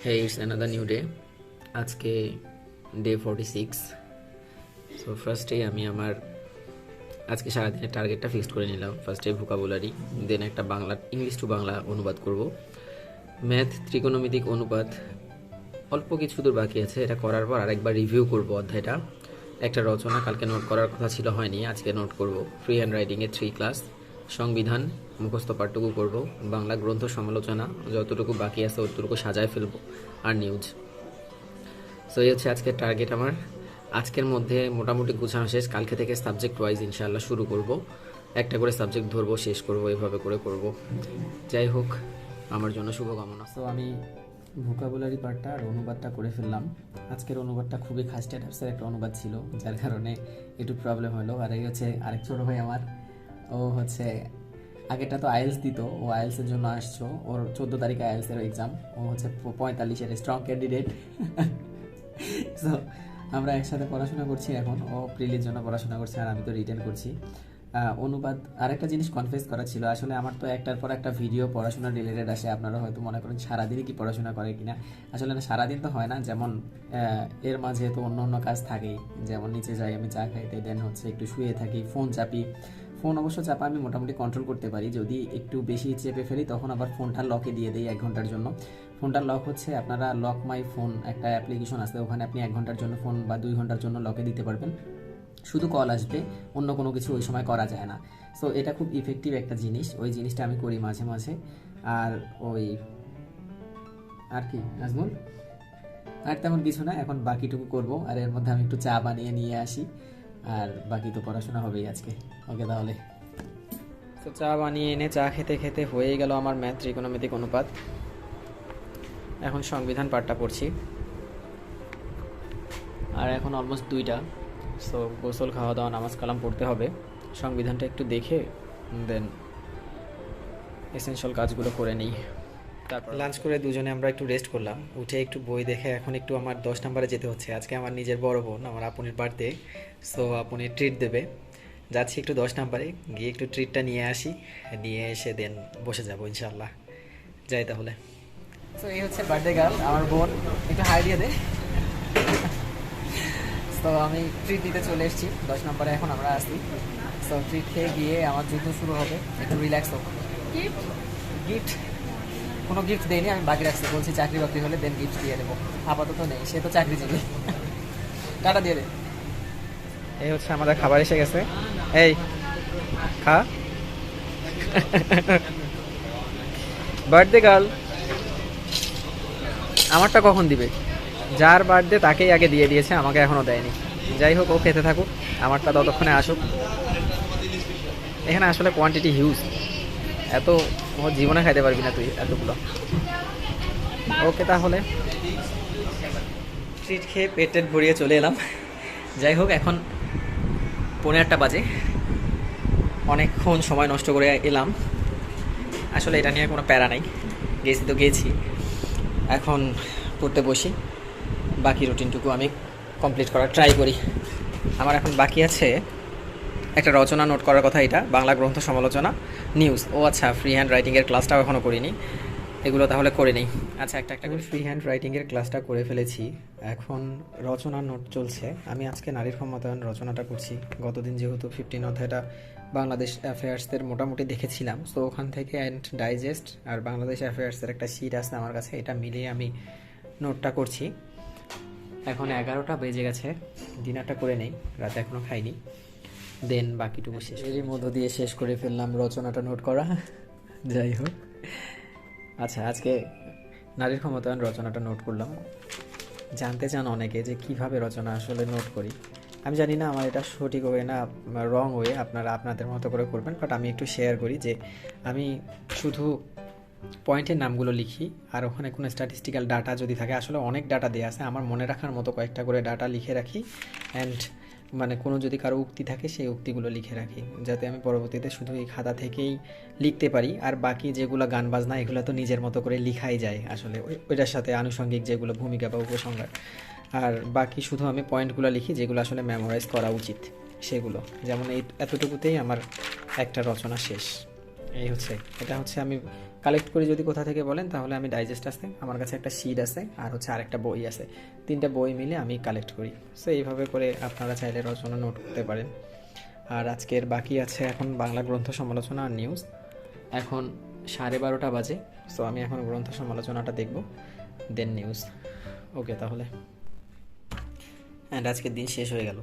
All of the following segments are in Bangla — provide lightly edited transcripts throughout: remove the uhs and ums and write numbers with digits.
Hey, it's another new day. আজকে ডে 46। সো ফার্স্টে আমি আমার আজকে সারাদিনের টার্গেটটা ফিক্সড করে নিলাম। ফার্স্টে ভোকাবুলারি, দেন একটা বাংলা ইংলিশ টু বাংলা অনুবাদ করব। ম্যাথ, ত্রিকোণমিতিক অনুপাত অল্প কিছু দূর বাকি আছে। এটা করার পর আরেকবার রিভিউ করব অধ্যায়টা। একটা রচনা কালকে নোট করার কথা ছিল, হয়নি, আজকে নোট করব। ফ্রি হ্যান্ড রাইটিংয়ের 3 ক্লাস, সংবিধান মুখস্থ পাঠটুকু করব, বাংলা গ্রন্থ সমালোচনা যতটুকু বাকি আছে ততটুকু সাজায় ফেলবো, আর নিউজ। সো এই হচ্ছে আজকের টার্গেট আমার। আজকের মধ্যে মোটামুটি গুছানো শেষ। কালকে থেকে সাবজেক্ট ওয়াইজ ইনশাআল্লাহ শুরু করব। একটা করে সাবজেক্ট ধরবো, শেষ করব, এভাবে করে করব। যাই হোক, আমার জন্য শুভকামনা। সো আমি ভোকাবুলারি পার্টটা আর অনুবাদটা করে ফেললাম। আজকের অনুবাদটা খুবই খাস স্ট্যাটাসের একটা অনুবাদ ছিল, যার কারণে একটু প্রবলেম হলো। আর এই হচ্ছে আরেক ছোটো ভাই আমার, ও হচ্ছে আগেরটা তো আইএলস দিত, ও আইএলসের জন্য আসছো। ওর 14 তারিখে আইএলসের এক্সাম। ও হচ্ছে 45-এর স্ট্রং ক্যান্ডিডেট। সো আমরা একসাথে পড়াশোনা করছি এখন। ও প্রিলির জন্য পড়াশোনা করছে আর আমি তো রিটেন করছি। অনুবাদ আরেকটা জিনিস কনফেস করা ছিল, আসলে আমার তো একটার পর একটা ভিডিও পড়াশোনা রিলেটেড আসে। আপনারা হয়তো মনে করেন সারাদিনই কি পড়াশোনা করে কিনা, আসলে না, সারাদিন তো হয় না। যেমন এর মাঝে তো অন্য অন্য কাজ থাকেই, যেমন নিচে যাই আমি চা খাইতে, দেন হচ্ছে একটু শুয়ে থাকি, ফোন চাপি। ফোন অবশ্য চাপা আমি মোটামুটি কন্ট্রোল করতে পারি, যদি একটু বেশি চেপে ফেলি তখন আবার ফোনটা লকে দিয়ে দিই 1 ঘন্টার জন্য। ফোনটার লক হচ্ছে, আপনারা লক মাই ফোন একটা অ্যাপ্লিকেশন আছে, ওখানে আপনি 1 ঘন্টার জন্য ফোন বা 2 ঘন্টার জন্য লকে দিতে পারবেন। শুধু কল আসবে, অন্য কোনো কিছু ওই সময় করা যায় না। সো এটা খুব ইফেক্টিভ একটা জিনিস, ওই জিনিসটা আমি করি মাঝে মাঝে। আর ওই আর কি নাজমুল, আর তেমন কিছু না, এখন বাকিটুকু করব। আর এর মধ্যে আমি একটু চা বানিয়ে নিয়ে আসি, আর বাকি তো পড়াশোনা হবেই আজকে। ওকে তাহলে। তো চা বানিয়ে এনে চা খেতে খেতে হয়ে গেল আমার ম্যাথ, ত্রিকোণমিতিক অনুপাত। এখন সংবিধান পাঠটা পড়ছি, আর এখন অলমোস্ট 2টা। সো গোসল, খাওয়া দাওয়া, নামাজ কালাম পড়তে হবে। সংবিধানটা একটু দেখে দেন এসেনশিয়াল কাজগুলো করে নিই। তারপর লাঞ্চ করে দুজনে আমরা একটু রেস্ট করলাম। উঠে একটু বই দেখে এখন একটু আমার 10 নম্বরে যেতে হচ্ছে। আজকে আমার নিজের বড় বোন, আমার আপুনির বার্থডে। সো আপনি ট্রিট দেবে, যাচ্ছি একটু 10 নম্বরে গিয়ে একটু ট্রিটটা নিয়ে আসি, নিয়ে এসে দেন বসে যাবো ইনশাল্লাহ। যাই তাহলে। সো এই হচ্ছে বার্থডে গার্ল, আমার বোন। একটু হাই দিয়ে দে। তো আমি ট্রিট দিতে চলে এসেছি 10 নম্বরে, এখন আমরা আসি। সো ট্রিট খেয়ে গিয়ে আমার যুদ্ধ শুরু হবে, একটু রিল্যাক্স হোক। গিফট কোনো গিফট দেয়নি, আমি বাকি রাখছি, বলছি চাকরি বাকরি হলে দেন গিফট দিয়ে দেবো, আপাতত নেই, সে তো চাকরিজীবী। টাটা দিয়ে দে। এই হচ্ছে আমাদের খাবার এসে গেছে, এই খা। বার্থডে গার্ল আমারটা কখন দিবে? যার বার্থডে তাকেই আগে দিয়ে দিয়েছে, আমাকে এখনও দেয়নি। যাই হোক, ও খেতে থাকুক, আমারটা ততক্ষণে আসুক। এখানে আসলে কোয়ান্টিটি হিউজ, এত ও জীবনে খাইতে পারবি না তুই এতগুলো। ওকে তাহলে, ট্রিট খেয়ে পেট টেট ভরিয়ে চলে এলাম। যাই হোক, এখন 8:15 বাজে, অনেকক্ষণ সময় নষ্ট করে এলাম। আসলে এটা নিয়ে কোনো প্যারা নাই, গেছি তো গেছি। এখন পড়তে বসি, বাকি রুটিনটুকু আমি কমপ্লিট করার ট্রাই করি। আমার এখন বাকি আছে একটা রচনা নোট করার কথা, এটা বাংলা গ্রন্থ সমালোচনা, নিউজ। ও আচ্ছা, ফ্রি হ্যান্ড রাইটিংয়ের ক্লাসটাও এখনও করিনি, এগুলো তাহলে করে নিই। আচ্ছা, একটা করে ফ্রি হ্যান্ড রাইটিংয়ের ক্লাসটা করে ফেলেছি, এখন রচনার নোট চলছে। আমি আজকে নারীর ক্ষমতায়ন রচনাটা করছি। গতদিন যেহেতু 15 অধ্যায়টা বাংলাদেশ অ্যাফেয়ার্সের মোটামুটি দেখেছিলাম, সো ওখান থেকে অ্যান্ড ডাইজেস্ট আর বাংলাদেশ অ্যাফেয়ার্সের একটা শিট আছে আমার কাছে, এটা মিলিয়ে আমি নোটটা করছি। এখন 11টা বেজে গেছে, ডিনারটা করে নেই, রাতে এখনও খাইনি, দেন বাকিটুকু শেষ। এরই মধ্য দিয়ে শেষ করে ফেললাম রচনাটা নোট করা। যাই হোক, আচ্ছা, আজকে নারীর ক্ষমতায়ন রচনাটা নোট করলাম। জানতে চান অনেকে যে কিভাবে রচনা আসলে নোট করি। আমি জানি না আমার এটা সঠিক ওয়ে না রং ওয়ে, আপনারা আপনাদের মতো করে করবেন, বাট আমি একটু শেয়ার করি যে আমি শুধু পয়েন্টের নামগুলো লিখি, আর ওখানে কোনো স্ট্যাটিস্টিক্যাল ডাটা যদি থাকে, আসলে অনেক ডাটা দেওয়া আছে, আমার মনে রাখার মতো কয়েকটা করে ডাটা লিখে রাখি। অ্যান্ড মানে কোনো যদি কারো উক্তি থাকে সেই উক্তিগুলো লিখে রাখি, যাতে আমি পরবর্তীতে শুধু এই খাতা থেকেই লিখতে পারি। আর বাকি যেগুলো গান বাজনা, এগুলো তো নিজের মতো করে লিখাই যায় আসলে, ওইটার সাথে আনুষঙ্গিক যেগুলো ভূমিকা বা উপসংহার। আর বাকি শুধু আমি পয়েন্টগুলো লিখি যেগুলো আসলে মেমোরাইজ করা উচিত, সেগুলো। যেমন এই এতটুকুতেই আমার একটা রচনা শেষ। এই হচ্ছে, এটা হচ্ছে আমি কালেক্ট করি যদি কোথা থেকে বলেন, তাহলে আমি ডাইজেস্ট আছে, আমার কাছে একটা শিট আছে, আর হচ্ছে আরেকটা বই আছে, 3টা বই মিলে আমি কালেক্ট করি। সো এইভাবে করে আপনারা চাইলে রচনা নোট করতে পারেন। আর আজকের বাকি আছে এখন বাংলা গ্রন্থ সমালোচনা আর নিউজ। এখন 12:30 বাজে, সো আমি এখন গ্রন্থ সমালোচনাটা দেখব, দেন নিউজ। ওকে তাহলে, অ্যান্ড আজকের দিন শেষ হয়ে গেল।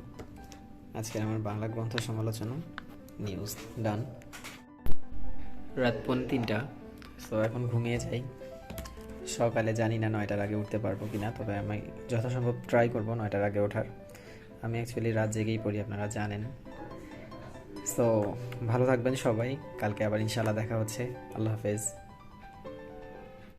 আজকের আমার বাংলা গ্রন্থ সমালোচনা, নিউজ ডান। রাত 2:45, সো এখন ঘুমিয়ে যাই। সকালে জানি না 9টার আগে উঠতে পারবো কি না, তবে আমি যথাসম্ভব ট্রাই করবো 9টার আগে ওঠার। আমি অ্যাকচুয়ালি রাত জেগেই পড়ি, আপনারা জানেন। সো ভালো থাকবেন সবাই, কালকে আবার ইনশাল্লাহ দেখা হচ্ছে। আল্লাহ হাফেজ।